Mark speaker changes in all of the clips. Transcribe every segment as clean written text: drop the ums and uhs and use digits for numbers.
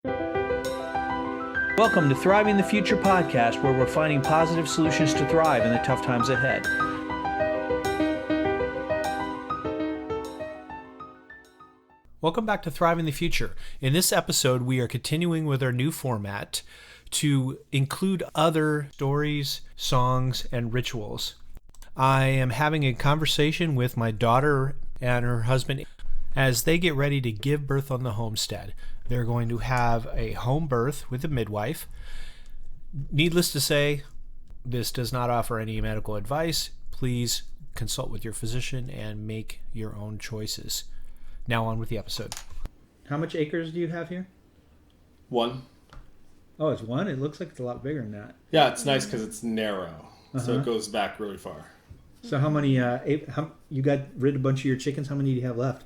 Speaker 1: Welcome to Thriving the Future podcast, where we're finding positive solutions to thrive in the tough times ahead. Welcome back to Thriving the Future. In this episode, we are continuing with our new format to include other stories, songs, and rituals. I am having a conversation with my daughter and her husband as they get ready to give birth on the homestead. They're going to have a home birth with a midwife. Needless to say, this does not offer any medical advice. Please consult with your physician and make your own choices. Now on with the episode. How much acres do you have here?
Speaker 2: 1.
Speaker 1: Oh, it's 1? It looks like it's a lot bigger than that.
Speaker 2: Yeah, it's nice because it's narrow, so it goes back really far.
Speaker 1: So how many, you got rid of a bunch of your chickens? How many do you have left?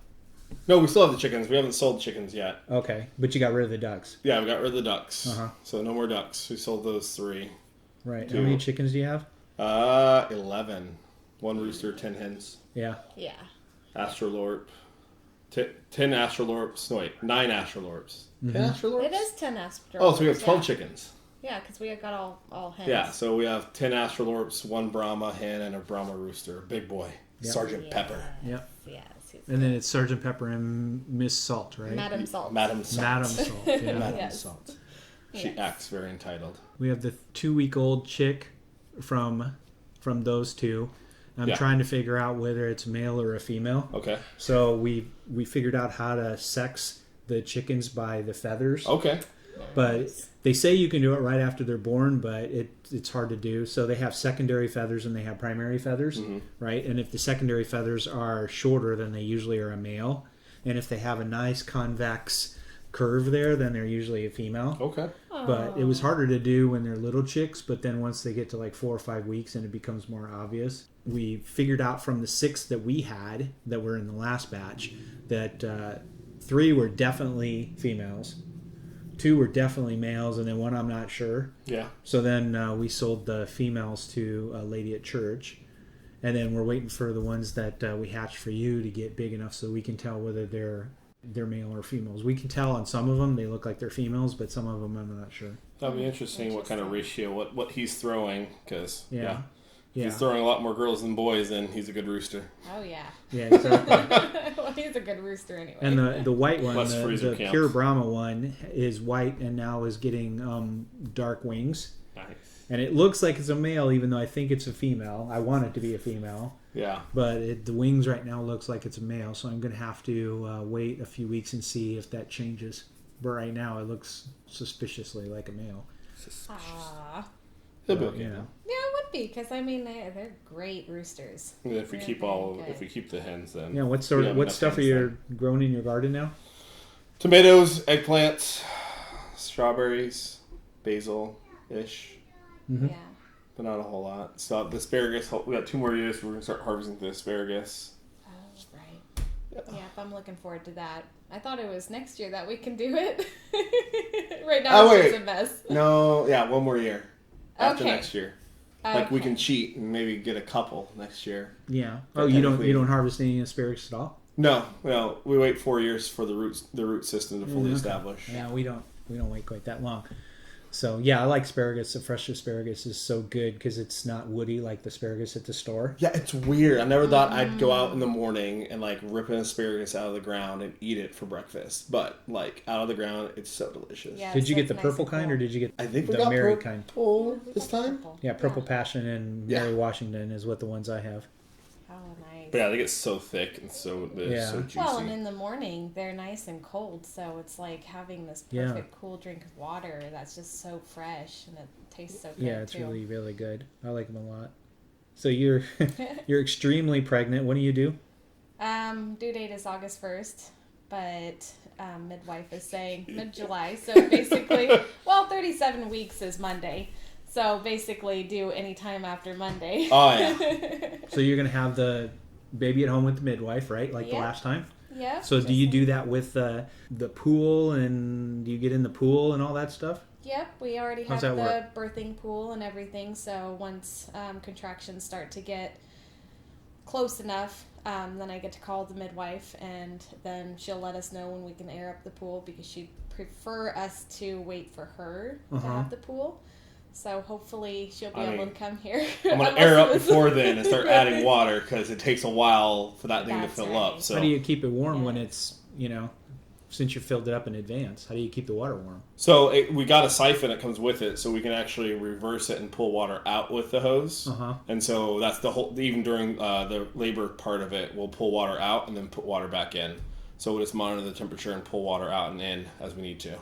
Speaker 2: No, we still have the chickens. We haven't sold chickens yet.
Speaker 1: Okay, but you got rid of the ducks.
Speaker 2: Yeah, we got rid of the ducks.
Speaker 1: Uh-huh.
Speaker 2: So no more ducks. We sold those 3.
Speaker 1: Right.
Speaker 2: 2.
Speaker 1: How many chickens do you have?
Speaker 2: 11. 1 rooster, 10 hens.
Speaker 3: Yeah.
Speaker 2: Astrolorp. 10 astrolorps. No, wait, 9 astrolorps.
Speaker 1: Mm-hmm.
Speaker 2: 10 astrolorps?
Speaker 3: It is 10 astrolorps.
Speaker 2: Oh, so we have 12 chickens.
Speaker 3: Yeah, because we got all hens.
Speaker 2: Yeah, so we have 10 astrolorps, 1 Brahma hen, and a Brahma rooster. Big boy.
Speaker 1: Yep.
Speaker 2: Sergeant Pepper.
Speaker 1: Yep.
Speaker 3: Yes.
Speaker 1: And then it's Sergeant Pepper and Miss Salt, right?
Speaker 3: Madam Salt.
Speaker 2: Madam Salt.
Speaker 1: Madam Salt. Yeah.
Speaker 2: Madam
Speaker 3: Yes.
Speaker 2: Salt. She
Speaker 3: Yes.
Speaker 2: acts very entitled.
Speaker 1: We have the 2-week-old chick from those two. I'm
Speaker 2: Yeah.
Speaker 1: trying to figure out whether it's male or a female.
Speaker 2: Okay.
Speaker 1: So we figured out how to sex the chickens by the feathers.
Speaker 2: Okay.
Speaker 1: But they say you can do it right after they're born, but it's hard to do. So they have secondary feathers and they have primary feathers, right? And if the secondary feathers are shorter, then they usually are a male. And if they have a nice convex curve there, then they're usually a female.
Speaker 2: Okay.
Speaker 1: But it was harder to do when they're little chicks, but then once they get to like 4 or 5 weeks and it becomes more obvious. We figured out from the 6 that we had that were in the last batch that 3 were definitely females. 2 were definitely males, and then 1 I'm not sure.
Speaker 2: Yeah.
Speaker 1: So then we sold the females to a lady at church, and then we're waiting for the ones that we hatched for you to get big enough so we can tell whether they're male or females. We can tell on some of them they look like they're females, but some of them I'm not sure.
Speaker 2: That'd be interesting what kind of ratio, what he's throwing, because
Speaker 1: Yeah.
Speaker 2: If he's throwing a lot more girls than boys, then he's a good rooster.
Speaker 3: Oh, yeah.
Speaker 1: Yeah, exactly.
Speaker 3: Well, he's a good rooster anyway.
Speaker 1: And the white one,
Speaker 2: Less
Speaker 1: the
Speaker 2: freezer camps.
Speaker 1: pure Brahma one, is white and now is getting dark wings.
Speaker 2: Nice.
Speaker 1: And it looks like it's a male, even though I think it's a female. I want it to be a female.
Speaker 2: Yeah.
Speaker 1: But the wings right now looks like it's a male, so I'm going to have to wait a few weeks and see if that changes. But right now it looks suspiciously like a male.
Speaker 3: Aww.
Speaker 2: He'll be
Speaker 1: So,
Speaker 2: okay.
Speaker 1: you know.
Speaker 3: Yeah, it would be, because, I mean, they're great roosters.
Speaker 2: And if we
Speaker 3: They're
Speaker 2: keep
Speaker 3: very good.
Speaker 2: if we keep the hens, then
Speaker 1: Yeah, what
Speaker 2: we have enough
Speaker 1: stuff are
Speaker 2: hens
Speaker 1: you
Speaker 2: then.
Speaker 1: growing in your garden now?
Speaker 2: Tomatoes, eggplants, strawberries, basil-ish,
Speaker 1: Mm-hmm.
Speaker 3: Yeah.
Speaker 2: but not a whole lot. So the asparagus, we got 2 more years. We're gonna start harvesting the asparagus.
Speaker 3: Oh, right. Yeah, I'm looking forward to that. I thought it was next year that we can do it. Right now
Speaker 2: Oh,
Speaker 3: it's
Speaker 2: wait.
Speaker 3: just a mess.
Speaker 2: No, yeah, 1 more year after
Speaker 3: Okay.
Speaker 2: next year. Like we
Speaker 3: Okay.
Speaker 2: can cheat and maybe get a couple next year.
Speaker 1: Yeah.
Speaker 2: But
Speaker 1: Oh, you don't
Speaker 2: technically-
Speaker 1: harvest any asparagus at all?
Speaker 2: No, we wait 4 years for the root system to fully
Speaker 1: Okay.
Speaker 2: establish.
Speaker 1: Yeah, we don't wait quite that long. So yeah, I like asparagus. The fresh asparagus is so good because it's not woody like the asparagus at the store.
Speaker 2: Yeah, it's weird. I never thought I'd go out in the morning and like rip an asparagus out of the ground and eat it for breakfast. But like out of the ground, it's so delicious.
Speaker 3: Yeah,
Speaker 1: Did you
Speaker 3: so
Speaker 1: get
Speaker 3: it's
Speaker 1: the
Speaker 3: nice
Speaker 1: purple
Speaker 3: and
Speaker 1: kind
Speaker 3: cool.
Speaker 1: or did you get
Speaker 2: I think we
Speaker 1: the
Speaker 2: got
Speaker 1: Mary kind?
Speaker 2: purple
Speaker 3: We
Speaker 2: this
Speaker 3: got
Speaker 2: time.
Speaker 3: purple.
Speaker 1: Yeah, Purple Passion and
Speaker 2: Yeah.
Speaker 1: Mary Washington is what the ones I have.
Speaker 3: Oh, nice.
Speaker 2: But yeah, they get so thick and so
Speaker 1: Yeah.
Speaker 2: so juicy.
Speaker 3: Well, and in the morning, they're nice and cold, so it's like having this
Speaker 1: Yeah.
Speaker 3: perfect cool drink of water that's just so fresh, and it tastes so good,
Speaker 1: Yeah, it's
Speaker 3: too.
Speaker 1: really, really good. I like them a lot. So you're you're extremely pregnant. What do you do?
Speaker 3: Due date is August 1st, but midwife is saying mid-July, so basically, 37 weeks is Monday. So basically do any time after Monday.
Speaker 2: Oh yeah.
Speaker 1: So you're gonna have the baby at home with the midwife, right? Like the
Speaker 3: Yeah.
Speaker 1: last time.
Speaker 3: Yeah.
Speaker 1: So do you do that with the pool, and do you get in the pool and all that stuff?
Speaker 3: Yep, we already
Speaker 1: How's
Speaker 3: have
Speaker 1: that
Speaker 3: the birthing pool and everything. So once contractions start to get close enough, then I get to call the midwife, and then she'll let us know when we can air up the pool, because she'd prefer us to wait for her to have the pool. So hopefully she'll be able to come here.
Speaker 2: I'm going to air up before then and start adding water, because it takes a while for that thing to fill up. So
Speaker 4: how do you keep it warm when it's, since you filled it up in advance? How do you keep the water warm?
Speaker 2: So we got a siphon that comes with it, so we can actually reverse it and pull water out with the hose. And so that's the whole. Even during the labor part of it, we'll pull water out and then put water back in. So we'll just monitor the temperature and pull water out and in as we need to.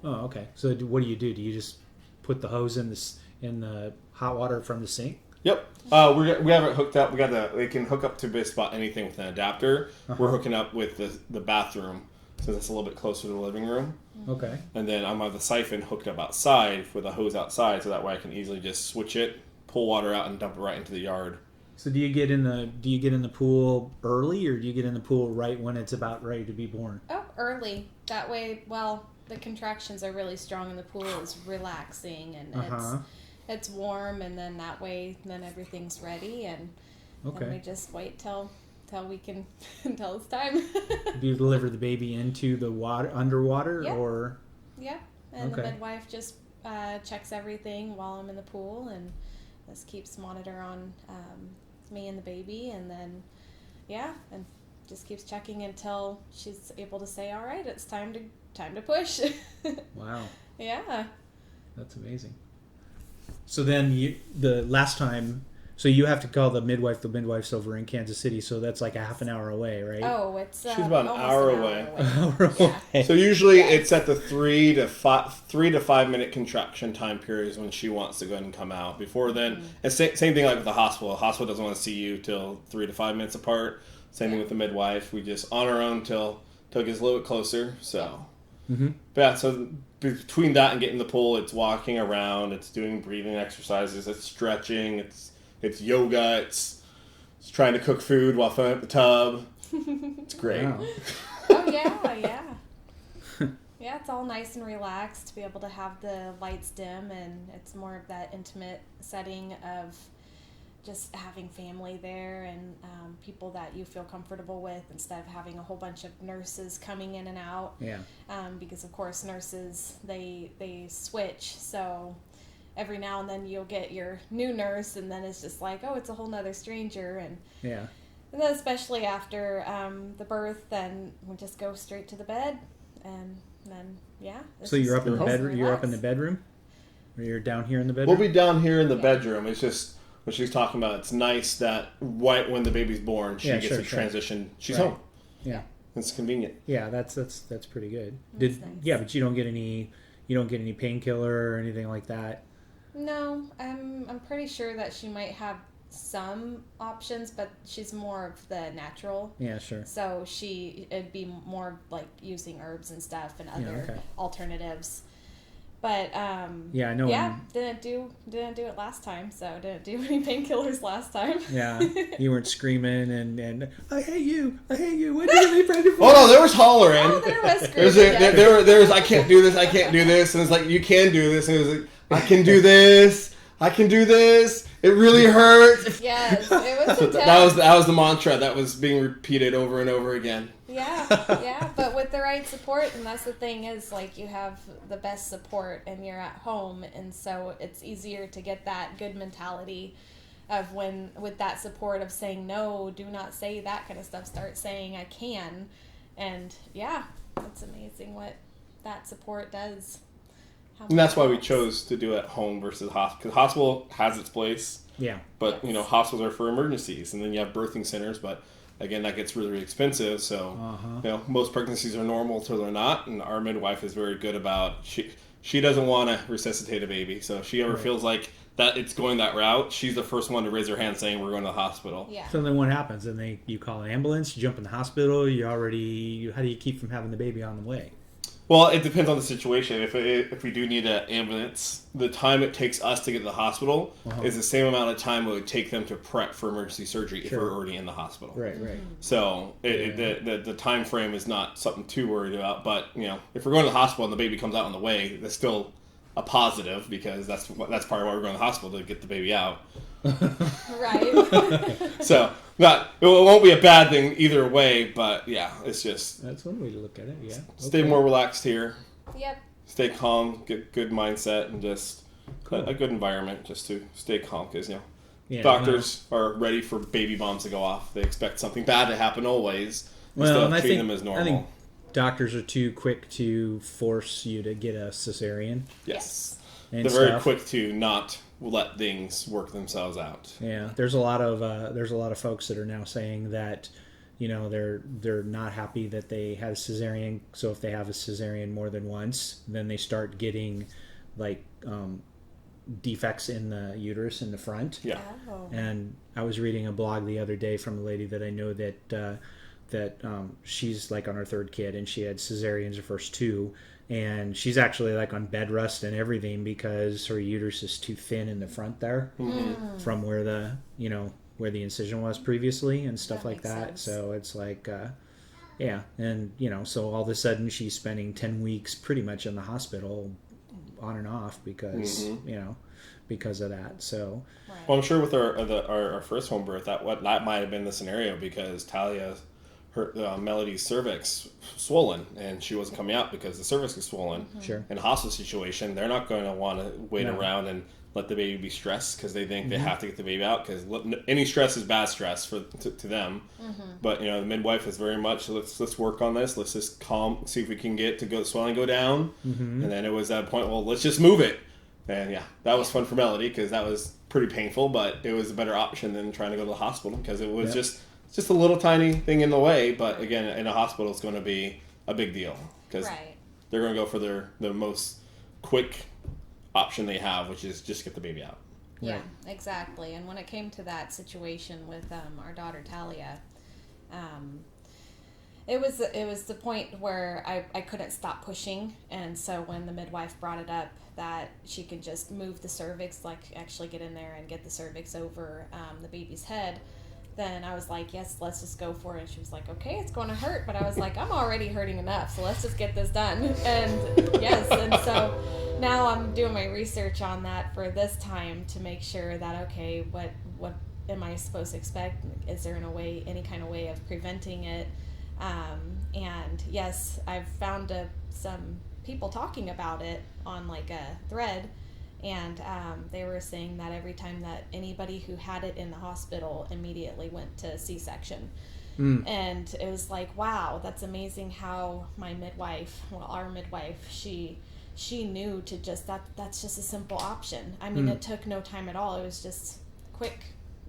Speaker 4: Oh, okay. So what do? Do you just put the hose in the hot water from the sink?
Speaker 2: Yep. We have it hooked up. It can hook up to just about anything with an adapter. We're hooking up with the bathroom, so that's a little bit closer to the living room.
Speaker 4: Okay.
Speaker 2: And then I'm have the siphon hooked up outside with the hose outside, so that way I can easily just switch it, pull water out, and dump it right into the yard.
Speaker 4: So do you get in the pool early, or do you get in the pool right when it's about ready to be born?
Speaker 3: Oh, early. That way, the contractions are really strong, and the pool is relaxing, and it's warm, and then that way, then everything's ready, and then we just wait till we can until it's time.
Speaker 4: Do you deliver the baby into the water underwater, or?
Speaker 3: Yeah, and the midwife just checks everything while I'm in the pool, and just keeps monitor on me and the baby, and then and just keeps checking until she's able to say, all right, it's time to push.
Speaker 4: Wow.
Speaker 3: Yeah.
Speaker 4: That's amazing. So then the last time, so you have to call the midwife. The midwife's over in Kansas City, so that's like a half an hour away, right?
Speaker 3: Oh, it's
Speaker 2: she's about an hour away.
Speaker 4: Yeah.
Speaker 2: So usually it's at the 3 to 5 minute contraction time periods when she wants to go ahead and come out. Before then, and same thing like with the hospital. The hospital doesn't want to see you till 3 to 5 minutes apart. Same thing with the midwife. We just on our own till it gets a little bit closer. So, but yeah, so between that and getting the pool, it's walking around, it's doing breathing exercises, it's stretching, it's yoga, it's trying to cook food while filling up the tub. It's great.
Speaker 4: Wow.
Speaker 3: Oh yeah. Yeah, it's all nice and relaxed to be able to have the lights dim, and it's more of that intimate setting of just having family there, and people that you feel comfortable with, instead of having a whole bunch of nurses coming in and out.
Speaker 4: Yeah.
Speaker 3: Because of course nurses, they switch, so every now and then you'll get your new nurse, and then it's just like, oh, it's a whole nother stranger, and then especially after the birth, then we just go straight to the bed, and then
Speaker 4: so you're up in the bedroom. You're up in the bedroom, or you're down here in the bedroom.
Speaker 2: We'll be down here in the bedroom. It's just what she's talking about. It's nice that right when the baby's born, she gets to transition. She's home.
Speaker 4: Yeah,
Speaker 2: it's convenient.
Speaker 4: Yeah, that's pretty good.
Speaker 3: Nice.
Speaker 4: Yeah, but you don't get any painkiller or anything like that.
Speaker 3: No, I'm pretty sure that she might have some options, but she's more of the natural.
Speaker 4: Yeah, sure.
Speaker 3: So it'd be more like using herbs and stuff and other alternatives. But
Speaker 4: I know.
Speaker 3: Yeah, didn't do it last time, so didn't do any painkillers last time.
Speaker 4: Yeah, you weren't screaming and I hate you. What are you pregnant for?
Speaker 2: Oh no, there was hollering.
Speaker 3: Oh, there was screaming.
Speaker 2: There was I can't do this, and it's like, you can do this, and it was like, I can do this. It really hurts.
Speaker 3: Yes, it was intense.
Speaker 2: That was the mantra that was being repeated over and over again.
Speaker 3: Yeah, but with the right support, and that's the thing is, like, you have the best support and you're at home, and so it's easier to get that good mentality of when, with that support of saying, no, do not say that kind of stuff, start saying I can, and it's amazing what that support does.
Speaker 2: And that's why we chose to do it at home versus hospital. Because hospital has its place.
Speaker 4: Yeah.
Speaker 2: But, hospitals are for emergencies. And then you have birthing centers. But, again, that gets really, really expensive. So, most pregnancies are normal till they're not. And our midwife is very good about, she doesn't want to resuscitate a baby. So if she ever feels like that it's going that route, she's the first one to raise her hand saying, we're going to the hospital.
Speaker 3: Yeah.
Speaker 4: So then what happens? Then you call an ambulance, you jump in the hospital, how do you keep from having the baby on the way?
Speaker 2: Well, it depends on the situation. If we do need an ambulance, the time it takes us to get to the hospital is the same amount of time it would take them to prep for emergency surgery if we're already in the hospital.
Speaker 4: Right.
Speaker 2: So the time frame is not something too worried about. But if we're going to the hospital and the baby comes out on the way, that's still a positive, because that's part of why we're going to the hospital, to get the baby out.
Speaker 3: Right.
Speaker 2: So it won't be a bad thing either way, but yeah, it's just
Speaker 4: That's one way to look at it. Yeah.
Speaker 2: stay
Speaker 4: Okay.
Speaker 2: more relaxed here,
Speaker 3: Yep.
Speaker 2: stay calm, get good mindset, and just
Speaker 4: Cool.
Speaker 2: a good environment just to stay calm because
Speaker 4: Yeah,
Speaker 2: doctors are ready for baby bombs to go off. They expect something bad to happen always. Instead
Speaker 4: Well,
Speaker 2: of
Speaker 4: and I
Speaker 2: treating
Speaker 4: think
Speaker 2: them as normal.
Speaker 4: I think doctors are too quick to force you to get a cesarean.
Speaker 2: Yes.
Speaker 4: And
Speaker 2: They're very
Speaker 4: stuff.
Speaker 2: quick to not let things work themselves out.
Speaker 4: Yeah, there's a lot of folks that are now saying that, they're not happy that they had a cesarean. So if they have a cesarean more than once, then they start getting like defects in the uterus in the front.
Speaker 2: Yeah.
Speaker 3: Oh.
Speaker 4: And I was reading a blog the other day from a lady that I know that she's like on her third kid, and she had cesareans the first two, and she's actually like on bed rest and everything because her uterus is too thin in the front there from where where the incision was previously and stuff
Speaker 3: That
Speaker 4: like
Speaker 3: makes
Speaker 4: that.
Speaker 3: sense.
Speaker 4: So it's like yeah, and so all of a sudden she's spending 10 weeks pretty much in the hospital on and off because because of that. So
Speaker 3: Right.
Speaker 2: Well, I'm sure with our first home birth that might have been the scenario because Talia, Melody's cervix swollen, and she wasn't coming out because the cervix is swollen.
Speaker 4: Sure.
Speaker 2: In a hospital situation, they're not going to want to wait
Speaker 4: No.
Speaker 2: around and let the baby be stressed because they think they have to get the baby out because any stress is bad stress to them. But the midwife is very much let's work on this. Let's just see if we can get swelling go down. And then it was that point. Well, let's just move it. And yeah, that was fun for Melody because that was pretty painful, but it was a better option than trying to go to the hospital because it was just a little tiny thing in the way. But again, in a hospital, it's going to be a big deal because
Speaker 3: Right.
Speaker 2: they're going to go for the most quick option they have, which is just get the baby out.
Speaker 3: Yeah,
Speaker 4: Right.
Speaker 3: exactly. And when it came to that situation with our daughter Talia, it was the point where I couldn't stop pushing, and so when the midwife brought it up that she could just move the cervix, like actually get in there and get the cervix over the baby's head, then I was like, yes, let's just go for it. And she was like, okay, it's going to hurt, but I was like, I'm already hurting enough, so let's just get this done. And yes, and so now I'm doing my research on that for this time to make sure that okay, what am I supposed to expect? Is there any kind of way of preventing it? And yes, I've found some people talking about it on like a thread, and they were saying that every time that anybody who had it in the hospital immediately went to C-section. And it was like, wow, that's amazing how our midwife, she knew to just that's just a simple option. I mean, it took no time at all. It was just quick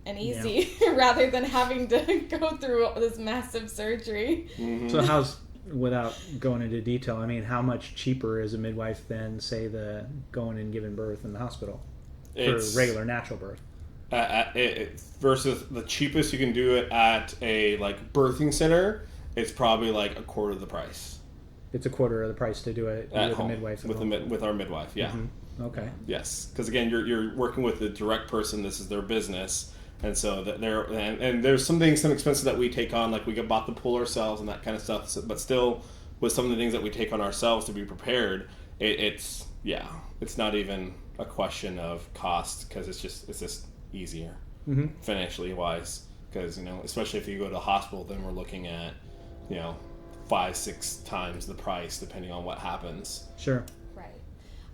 Speaker 3: and easy rather than having to go through this massive surgery.
Speaker 4: So without going into detail, I mean, how much cheaper is a midwife than, say, the going and giving birth in the hospital for regular natural birth?
Speaker 2: Versus the cheapest you can do it at a birthing center, it's probably like a quarter of the price.
Speaker 4: It's a quarter of the price to do it
Speaker 2: At
Speaker 4: with
Speaker 2: home,
Speaker 4: a midwife.
Speaker 2: with our midwife, yeah.
Speaker 4: Okay.
Speaker 2: Yes, because again, you're working with the direct person. This is their business, and so there's some expenses that we take on, like we bought the pool ourselves and that kind of stuff. So, but still, with some of the things that we take on ourselves to be prepared, it's not even a question of cost because it's just easier financially wise. Because especially if you go to the hospital, then we're looking at 5-6 times the price depending on what happens.
Speaker 4: Sure.
Speaker 3: Right.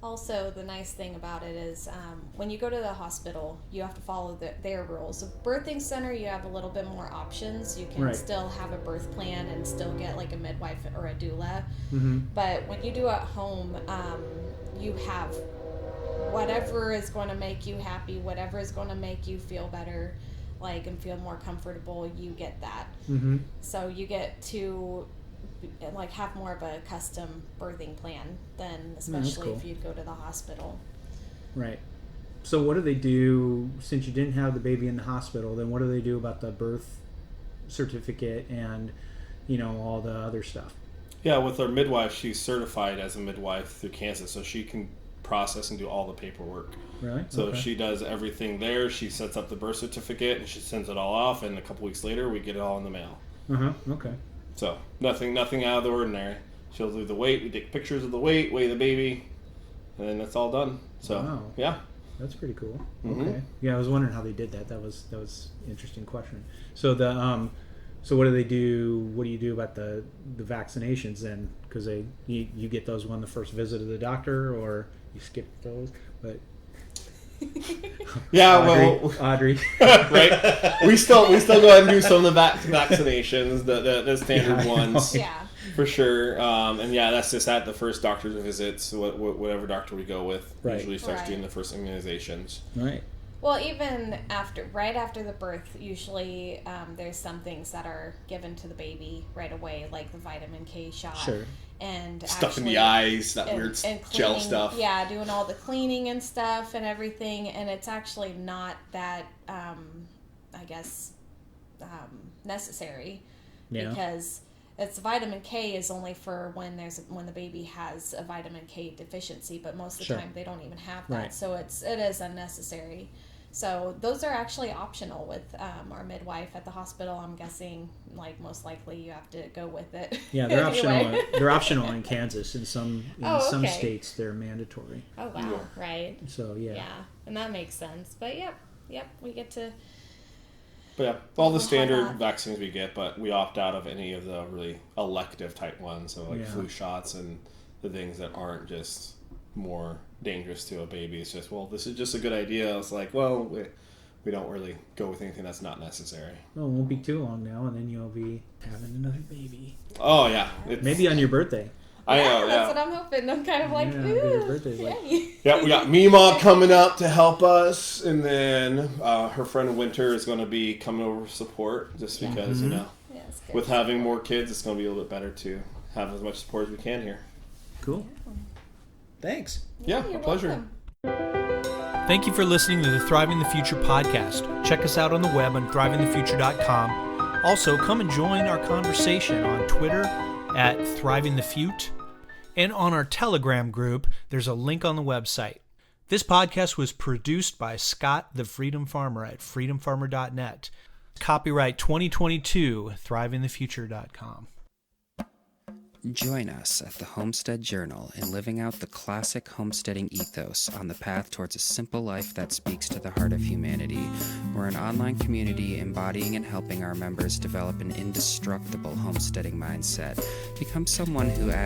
Speaker 3: Also, the nice thing about it is when you go to the hospital, you have to follow their rules. A birthing center, you have a little bit more options. You can still have a birth plan and still get like a midwife or a doula. But when you do at home, you have whatever is going to make you happy, whatever is going to make you feel better, and feel more comfortable, you get that. So you get to have more of a custom birthing plan than especially if you go to the hospital.
Speaker 4: Right. So what do they do, since you didn't have the baby in the hospital, then what do they do about the birth certificate and all the other stuff?
Speaker 2: Yeah, with our midwife, she's certified as a midwife through Kansas, so she can process and do all the paperwork.
Speaker 4: Really?
Speaker 2: So she does everything there. She sets up the birth certificate and she sends it all off, and a couple weeks later we get it all in the mail.
Speaker 4: Okay.
Speaker 2: So nothing out of the ordinary. She'll do the weight. We take pictures of the weight, weigh the baby, and then that's all done. So
Speaker 4: Wow.
Speaker 2: yeah,
Speaker 4: That's pretty cool.
Speaker 2: Mm-hmm.
Speaker 4: Okay. Yeah, I was wondering how they did that. That was an interesting question. So so what do they do? What do you do about the vaccinations then? Because you get those on the first visit of the doctor, or you skip those? But
Speaker 2: yeah,
Speaker 4: Audrey,
Speaker 2: right? We still go ahead and do some of the vaccinations, the standard ones.
Speaker 3: Yeah.
Speaker 2: For sure, and yeah, that's just at the first doctor's visits. Whatever doctor we go with usually starts doing the first immunizations.
Speaker 4: Right.
Speaker 3: Well, even right after the birth, usually there's some things that are given to the baby right away, like the vitamin K shot.
Speaker 4: Sure.
Speaker 3: And
Speaker 2: stuff in the eyes, that weird
Speaker 3: and
Speaker 2: gel stuff.
Speaker 3: Yeah, doing all the cleaning and stuff and everything, and it's actually not that, I guess, necessary, because it's vitamin K is only for when the baby has a vitamin K deficiency, but most of the time they don't even have that,
Speaker 4: Right.
Speaker 3: so it is unnecessary. So those are actually optional with our midwife at the hospital. I'm guessing, like, most likely you have to go with it.
Speaker 4: Yeah, they're
Speaker 3: anyway.
Speaker 4: optional. They're optional in Kansas. In some some
Speaker 3: okay.
Speaker 4: states, they're mandatory.
Speaker 3: Oh wow! Right.
Speaker 4: So
Speaker 3: Yeah, and that makes sense. But yep, we get to.
Speaker 2: But yeah, all the
Speaker 3: We'll
Speaker 2: standard
Speaker 3: have that.
Speaker 2: vaccines we get, but we opt out of any of the really elective type ones, so like flu shots and the things that aren't just more dangerous to a baby. It's just, well, this is just a good idea. It's like, well, we don't really go with anything that's not necessary.
Speaker 4: well, it won't be too long now, and then you'll be having another baby.
Speaker 2: Oh yeah,
Speaker 4: Maybe on your birthday.
Speaker 2: I know.
Speaker 3: That's what I'm hoping. I'm kind of like,
Speaker 4: Yeah, your
Speaker 3: ooh,
Speaker 4: birthday's like-
Speaker 3: yay.
Speaker 2: Yeah, we got Meemaw coming up to help us, and then her friend Winter is going to be coming over for support, just because, you know,
Speaker 3: Yeah, it's good.
Speaker 2: with having more kids, it's going to be a little bit better to have as much support as we can here.
Speaker 4: Cool. Thanks.
Speaker 2: Yeah,
Speaker 3: you're
Speaker 2: a pleasure.
Speaker 3: welcome.
Speaker 1: Thank you for listening to the Thriving the Future podcast. Check us out on the web on thrivingthefuture.com. Also, come and join our conversation on Twitter at thrivingthefute, and on our Telegram group. There's a link on the website. This podcast was produced by Scott the Freedom Farmer at freedomfarmer.net. Copyright 2022, thrivingthefuture.com.
Speaker 5: Join us at the Homestead Journal in living out the classic homesteading ethos on the path towards a simple life that speaks to the heart of humanity. We're an online community embodying and helping our members develop an indestructible homesteading mindset. Become someone who adds